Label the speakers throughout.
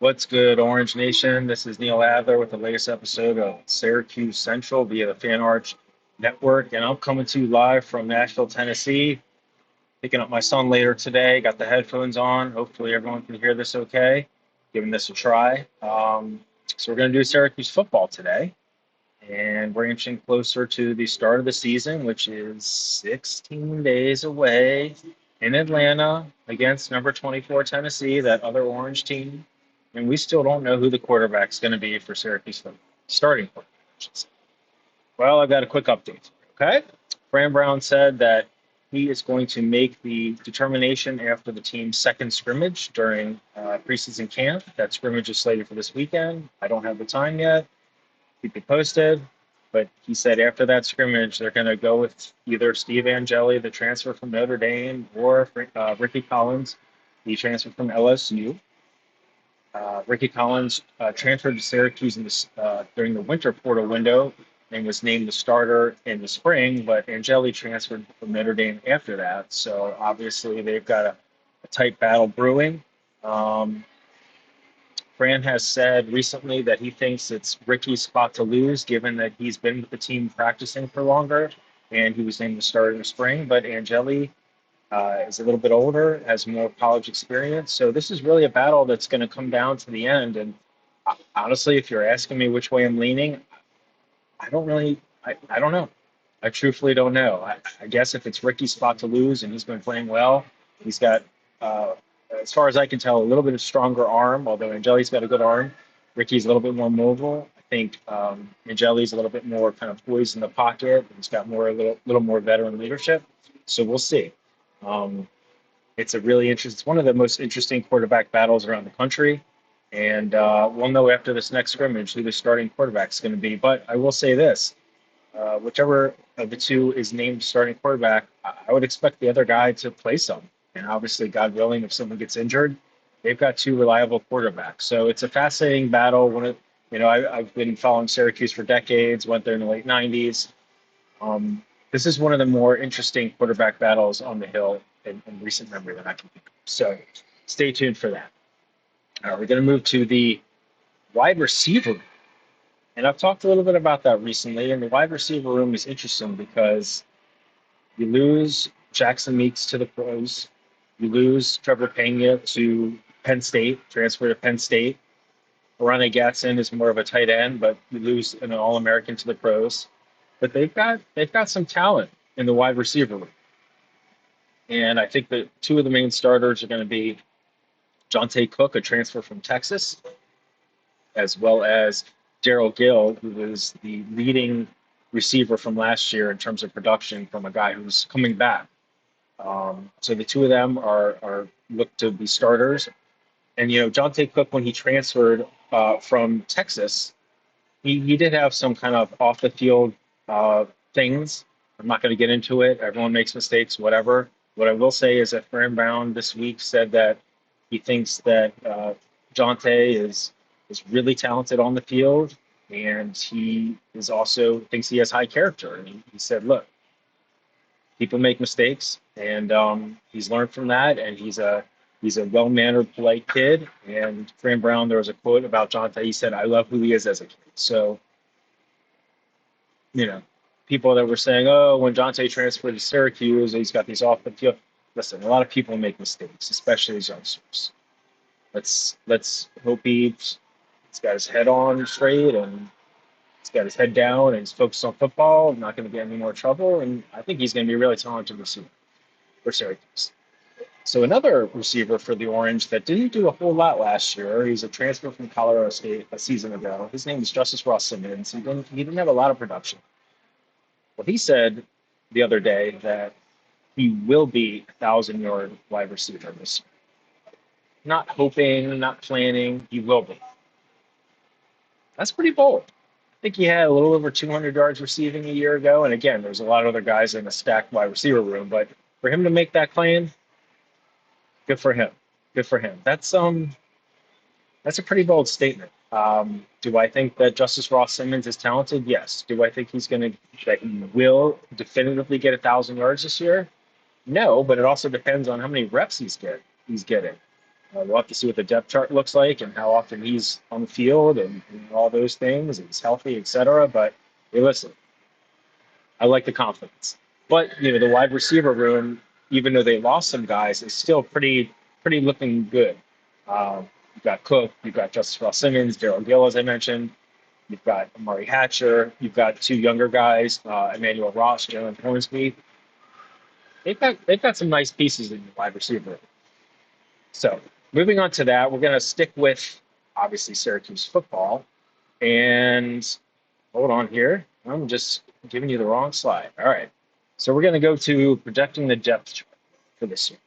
Speaker 1: What's good, Orange Nation? This is Neil Adler with the latest episode of Syracuse Central via the Fan Arch Network, and I'm coming to you live from Nashville, Tennessee. Picking up my son later today. Got the headphones on. Hopefully, everyone can hear this okay. Giving this a try. So we're going to do Syracuse football today, and we're inching closer to the start of the season, which is 16 days away in Atlanta against number 24 Tennessee, that other Orange team. And we still don't know who the quarterback's going to be for Syracuse football. Starting quarterback, I should say. Well, I've got a quick update. Okay. Fran Brown said that he is going to make the determination after the team's second scrimmage during preseason camp. That scrimmage is slated for this weekend. I don't have the time yet. Keep it posted. But he said after that scrimmage, they're going to go with either Steve Angeli, the transfer from Notre Dame, or Ricky Collins, the transfer from LSU. Ricky Collins transferred to Syracuse during the winter portal window and was named the starter in the spring, but Angeli transferred from Notre Dame after that. So obviously they've got a tight battle brewing. Um, Fran has said recently that he thinks it's Ricky's spot to lose, given that he's been with the team practicing for longer and he was named the starter in the spring. But Angeli is a little bit older, has more college experience. So this is really a battle that's going to come down to the end. And honestly, if you're asking me which way I'm leaning, I don't know. I truthfully don't know. I guess if it's Ricky's spot to lose and he's been playing well, he's got, uh, as far as I can tell, a little bit of stronger arm, although Angeli's got a good arm. Ricky's a little bit more mobile. I think Angeli's a little bit more kind of poised in the pocket. He's got a little more veteran leadership. So we'll see. Um, it's a really interesting. It's one of the most interesting quarterback battles around the country, and we'll know after this next scrimmage who the starting quarterback is going to be. But I will say this: whichever of the two is named starting quarterback, I would expect the other guy to play some. And obviously, God willing, if someone gets injured, they've got two reliable quarterbacks. So it's a fascinating battle. I've been following Syracuse for decades. Went there in the late '90s. This is one of the more interesting quarterback battles on the Hill in recent memory that I can think of. So stay tuned for that. We're going to move to the wide receiver room. And I've talked a little bit about that recently. And the wide receiver room is interesting because you lose Jackson Meeks to the pros. You lose Trevor Pena to Penn State, transfer to Penn State. Ronnie Gatson is more of a tight end, but you lose an All-American to the pros. But they've got some talent in the wide receiver room. And I think that two of the main starters are going to be Jonte Cook, a transfer from Texas, as well as Daryl Gill, who was the leading receiver from last year in terms of production from a guy who's coming back. So the two of them are looked to be starters. And Jonte Cook, when he transferred from Texas, he did have some kind of off the field things. I'm not going to get into it. Everyone makes mistakes, whatever. What I will say is that Fran Brown this week said that he thinks that Jonte is really talented on the field, and he is also thinks he has high character. And he said, "Look, people make mistakes, and he's learned from that, and he's a well-mannered, polite kid." And Fran Brown, there was a quote about Jonte. He said, "I love who he is as a kid." So, you know, people that were saying, "Oh, when Jonte transferred to Syracuse, he's got these off the field." Listen, a lot of people make mistakes, especially as youngsters. Let's hope he's got his head on straight and he's got his head down and he's focused on football. Not going to get any more trouble, and I think he's going to be a really talented receiver for Syracuse. So another receiver for the Orange that didn't do a whole lot last year. He's a transfer from Colorado State a season ago. His name is Justice Ross Simmons. He didn't have a lot of production. Well, he said the other day that he will be 1,000-yard wide receiver this year. Not hoping, not planning. He will be. That's pretty bold. I think he had a little over 200 yards receiving a year ago. And again, there's a lot of other guys in a stacked wide receiver room. But for him to make that claim, good for him. Good for him. That's a pretty bold statement. Do I think that Justice Ross Simmons is talented? Yes. Do I think that he will definitively get 1,000 yards this year? No, but it also depends on how many reps he's getting. We'll have to see what the depth chart looks like and how often he's on the field and all those things. He's healthy, etc. But hey, listen, I like the confidence. But the wide receiver room, even though they lost some guys, is still pretty looking good. You've got Cook, you've got Justice Ross Simmons, Daryl Gill, as I mentioned. You've got Amari Hatcher. You've got two younger guys, Emmanuel Ross, Jalen Hornsby. They've got some nice pieces in the wide receiver. So moving on to that, we're going to stick with obviously Syracuse football. And hold on here. I'm just giving you the wrong slide. All right. So we're going to go to projecting the depth chart for this year.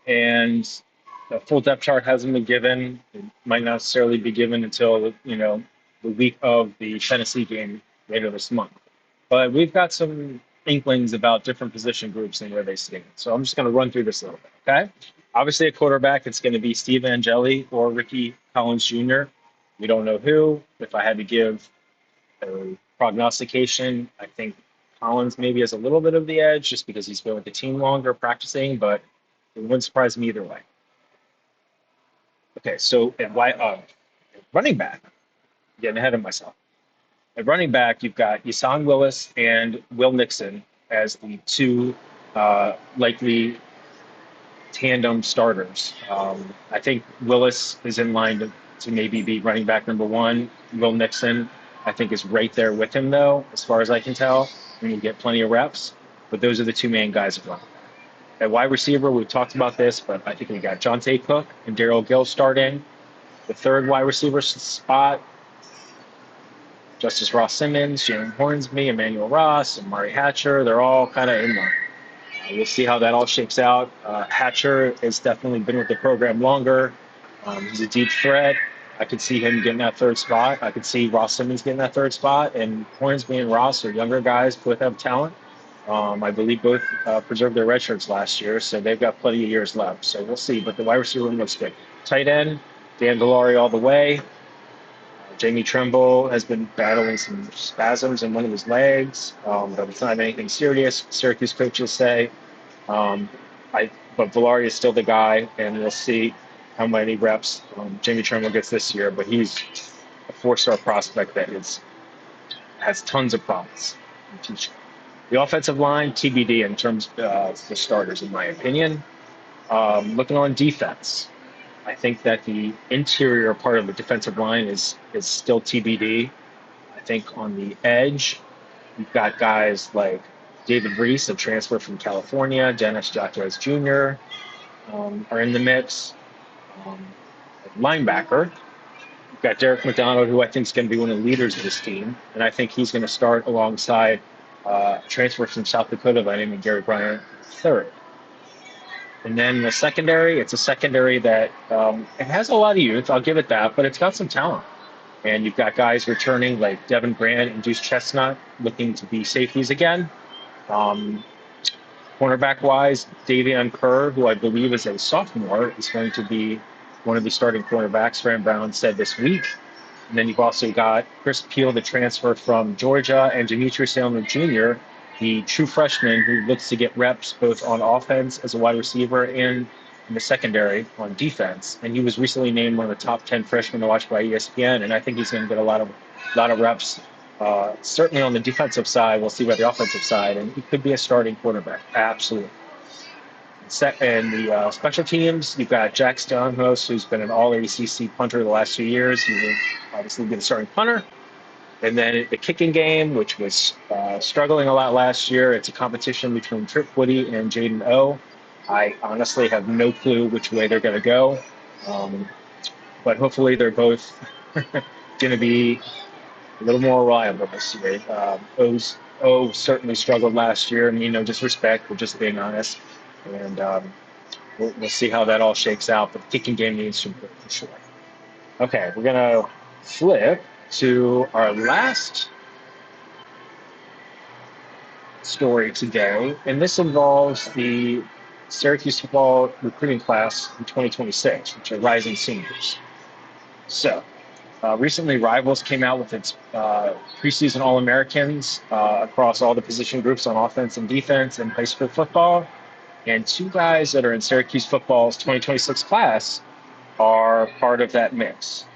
Speaker 1: And the full depth chart hasn't been given. It might not necessarily be given until, the week of the Tennessee game later this month. But we've got some inklings about different position groups and where they stand. So I'm just going to run through this a little bit, okay? Obviously, at quarterback, it's going to be Steve Angeli or Ricky Collins Jr. We don't know who. If I had to give a prognostication, I think Collins maybe has a little bit of the edge just because he's been with the team longer practicing, but it wouldn't surprise me either way. Okay, so at running back, getting ahead of myself. At running back, you've got Yasan Willis and Will Nixon as the two likely tandem starters. I think Willis is in line to maybe be running back number one. Will Nixon, I think, is right there with him, though, as far as I can tell, when you get plenty of reps. But those are the two main guys at running back. At wide receiver, we've talked about this, but I think we got Jonte Cook and Daryl Gill starting. The third wide receiver spot, Justice Ross Simmons, Jalen Hornsby, Emmanuel Ross, and Amari Hatcher, they're all kind of in line. We'll see how that all shakes out. Hatcher has definitely been with the program longer. He's a deep threat. I could see him getting that third spot. I could see Ross Simmons getting that third spot. And Hornsby and Ross are younger guys, both have talent. I believe both preserved their red shirts last year, so they've got plenty of years left. So we'll see. But the wide receiver room looks good. Tight end, Dan Villari all the way. Jamie Tremble has been battling some spasms in one of his legs, but it's not anything serious. Syracuse coaches say, but Villari is still the guy, and we'll see how many reps Jamie Tremble gets this year. But he's a four-star prospect that has tons of promise in teaching. The offensive line, TBD in terms of the starters, in my opinion. Looking on defense. I think that the interior part of the defensive line is still TBD. I think on the edge, you've got guys like David Reese, a transfer from California, Dennis Jacquez Jr. Are in the mix. Linebacker, you've got Derek McDonald, who I think is going to be one of the leaders of this team, and I think he's going to start alongside a transfer from South Dakota by the name of Gary Bryant III. And then the secondary, it's a secondary that it has a lot of youth, I'll give it that, but it's got some talent. And you've got guys returning like Devin Grant and Deuce Chestnut looking to be safeties again. Cornerback-wise, Davion Kerr, who I believe is a sophomore, is going to be one of the starting cornerbacks, Fran Brown said this week. And then you've also got Chris Peel, the transfer from Georgia, and Demetrius Salem Jr., the true freshman who looks to get reps both on offense as a wide receiver and in the secondary on defense. And he was recently named one of the top 10 freshmen to watch by ESPN, and I think he's going to get a lot of reps. Certainly on the defensive side, we'll see about the offensive side, and he could be a starting quarterback. Absolutely. And the special teams, you've got Jack Stonehouse, who's been an all-ACC punter the last 2 years. He will obviously be the starting punter. And then the kicking game, which was struggling a lot last year, it's a competition between Trip Woody and Jaden O. I honestly have no clue which way they're going to go. But hopefully they're both going to be a little more reliable this year. O certainly struggled last year. I mean, no disrespect, we're just being honest. And we'll see how that all shakes out. But the kicking game needs to improve for sure. Okay, we're going to flip to our last story today, and this involves the Syracuse football recruiting class in 2026, which are rising seniors. So, recently Rivals came out with its preseason All-Americans across all the position groups on offense and defense in high school football, And two guys that are in Syracuse football's 2026 class are part of that mix.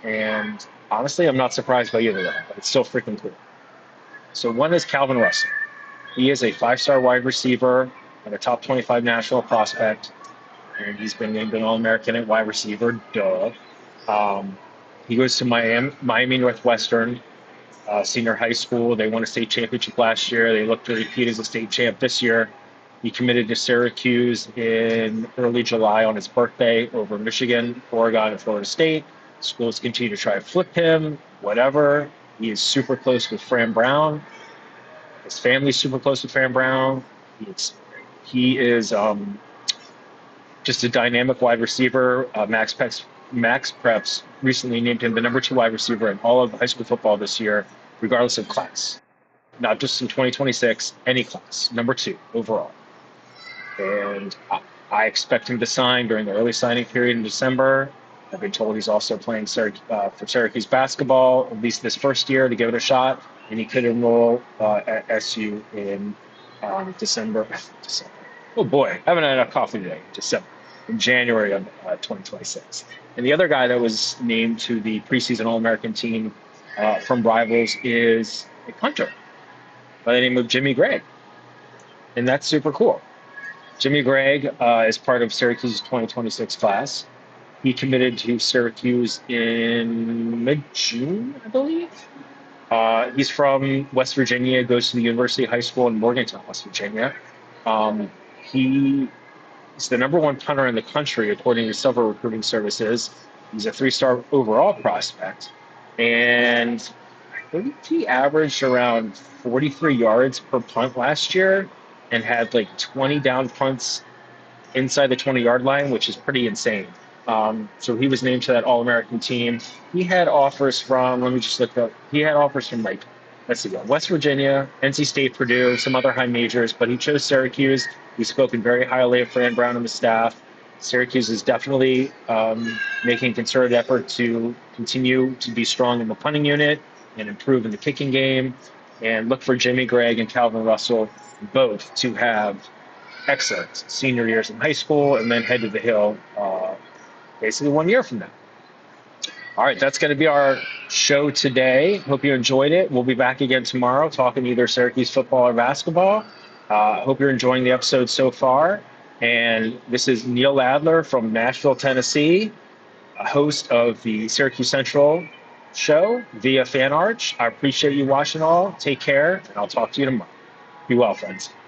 Speaker 1: And honestly, I'm not surprised by either of them, but it's still freaking cool. So one is Calvin Russell. He is a five-star wide receiver and a top 25 national prospect, and he's been named an All-American at wide receiver. Duh. Um, he goes to Miami Northwestern senior high school. They won a state championship last year. They look to repeat as a state champ this year. He committed to Syracuse in early July on his birthday over Michigan, Oregon, and Florida State. Schools continue to try to flip him, whatever. He is super close with Fran Brown. His family's super close with Fran Brown. He is just a dynamic wide receiver. Max Preps recently named him the number 2 wide receiver in all of high school football this year, regardless of class. Not just in 2026, any class, number 2 overall. And I expect him to sign during the early signing period in December. I've been told he's also playing for Syracuse basketball, at least this first year, to give it a shot. And he could enroll at SU in December. Oh boy, I haven't had enough coffee today. December, in January of 2026. And the other guy that was named to the preseason All-American team from Rivals is a punter by the name of Jimmy Gregg. And that's super cool. Jimmy Gregg is part of Syracuse's 2026 class. He committed to Syracuse in mid-June, I believe. He's from West Virginia, goes to the University High School in Morgantown, West Virginia. He is the number 1 punter in the country, according to several recruiting services. He's a 3-star overall prospect. And I think he averaged around 43 yards per punt last year and had like 20 down punts inside the 20-yard line, which is pretty insane. So he was named to that All-American team. He had offers from, let me just look up, he had offers from like, let's see, West Virginia, NC State, Purdue, some other high majors, but he chose Syracuse. He's spoken very highly of Fran Brown and the staff. Syracuse is definitely making a concerted effort to continue to be strong in the punting unit and improve in the kicking game. And look for Jimmy Gregg and Calvin Russell both to have excellent senior years in high school and then head to the hill basically 1 year from now. All right, that's going to be our show today. Hope you enjoyed it. We'll be back again tomorrow talking either Syracuse football or basketball. Hope you're enjoying the episode so far. And this is Neil Adler from Nashville, Tennessee, a host of the Syracuse Central show via FanArch. I appreciate you watching all. Take care, and I'll talk to you tomorrow. Be well, friends.